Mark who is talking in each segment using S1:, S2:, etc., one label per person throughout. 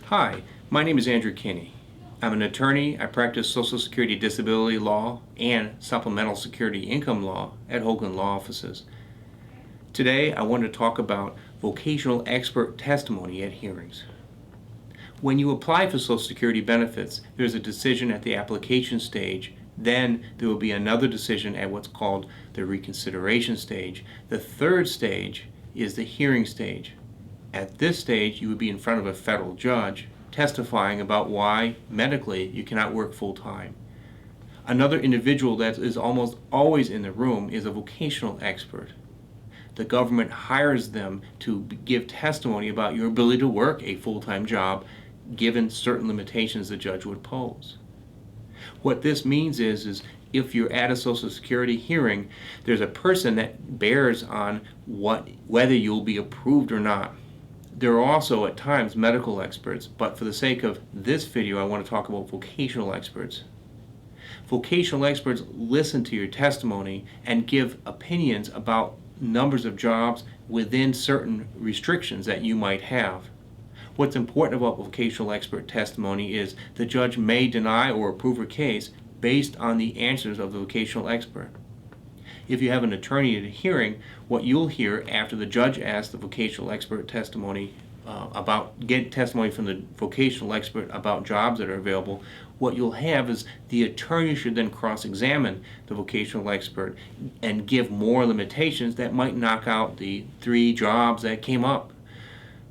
S1: Hi, my name is Andrew Kinney. I'm an attorney. I practice Social Security disability law and supplemental security income law at Hoglund Law Offices. Today I want to talk about vocational expert testimony at hearings. When you apply for Social Security benefits, there's a decision at the application stage. Then there will be another decision at what's called the reconsideration stage. The third stage is the hearing stage. At this stage, you would be in front of a federal judge testifying about why, medically, you cannot work full-time. Another individual that is almost always in the room is a vocational expert. The government hires them to give testimony about your ability to work a full-time job given certain limitations the judge would pose. What this means is if you're at a Social Security hearing, there's a person that bears on whether you'll be approved or not. There are also at times medical experts, but for the sake of this video I want to talk about vocational experts. Vocational experts listen to your testimony and give opinions about numbers of jobs within certain restrictions that you might have. What's important about vocational expert testimony is the judge may deny or approve a case based on the answers of the vocational expert. If you have an attorney at a hearing, what you'll hear after the judge asks the vocational expert testimony get testimony from the vocational expert about jobs that are available, what you'll have is the attorney should then cross-examine the vocational expert and give more limitations that might knock out the 3 jobs that came up.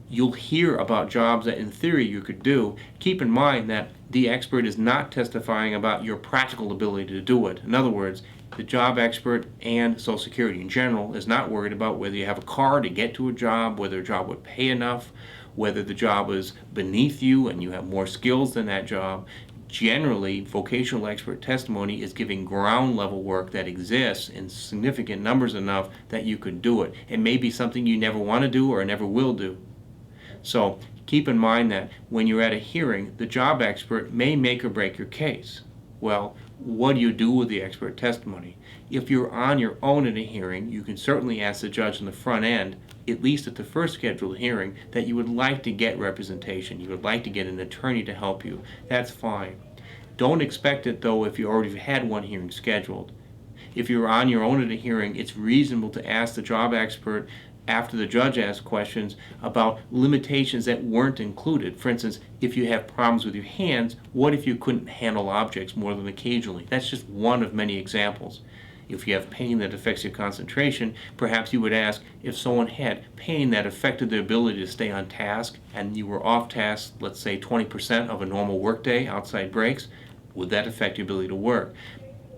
S1: You'll hear about jobs that in theory you could do. Keep in mind that the expert is not testifying about your practical ability to do it. In other words, the job expert and Social Security in general is not worried about whether you have a car to get to a job, whether a job would pay enough, whether the job is beneath you and you have more skills than that job. Generally, vocational expert testimony is giving ground level work that exists in significant numbers enough that you could do it. It may be something you never want to do or never will do. So keep in mind that when you're at a hearing, the job expert may make or break your case. Well, what do you do with the expert testimony? If you're on your own at a hearing, you can certainly ask the judge on the front end, at least at the first scheduled hearing, that you would like to get representation. You would like to get an attorney to help you. That's fine. Don't expect it, though, if you already had one hearing scheduled. If you're on your own at a hearing, it's reasonable to ask the job expert after the judge asks questions about limitations that weren't included. For instance, if you have problems with your hands, what if you couldn't handle objects more than occasionally? That's just one of many examples. If you have pain that affects your concentration, perhaps you would ask if someone had pain that affected their ability to stay on task and you were off task, let's say 20% of a normal workday outside breaks, would that affect your ability to work?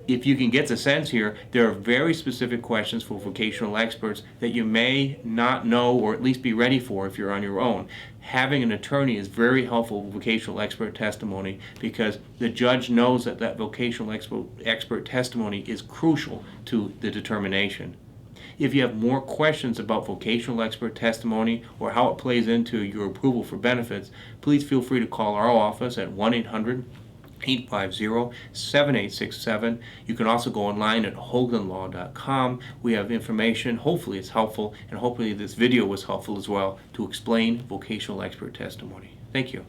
S1: If you can get the sense here, there are very specific questions for vocational experts that you may not know or at least be ready for if you're on your own. Having an attorney is very helpful with vocational expert testimony because the judge knows that that vocational expert testimony is crucial to the determination. If you have more questions about vocational expert testimony or how it plays into your approval for benefits, please feel free to call our office at 1-800-850-7867. You can also go online at hoglundlaw.com. We have information, hopefully it's helpful, and hopefully this video was helpful as well to explain vocational expert testimony. Thank you.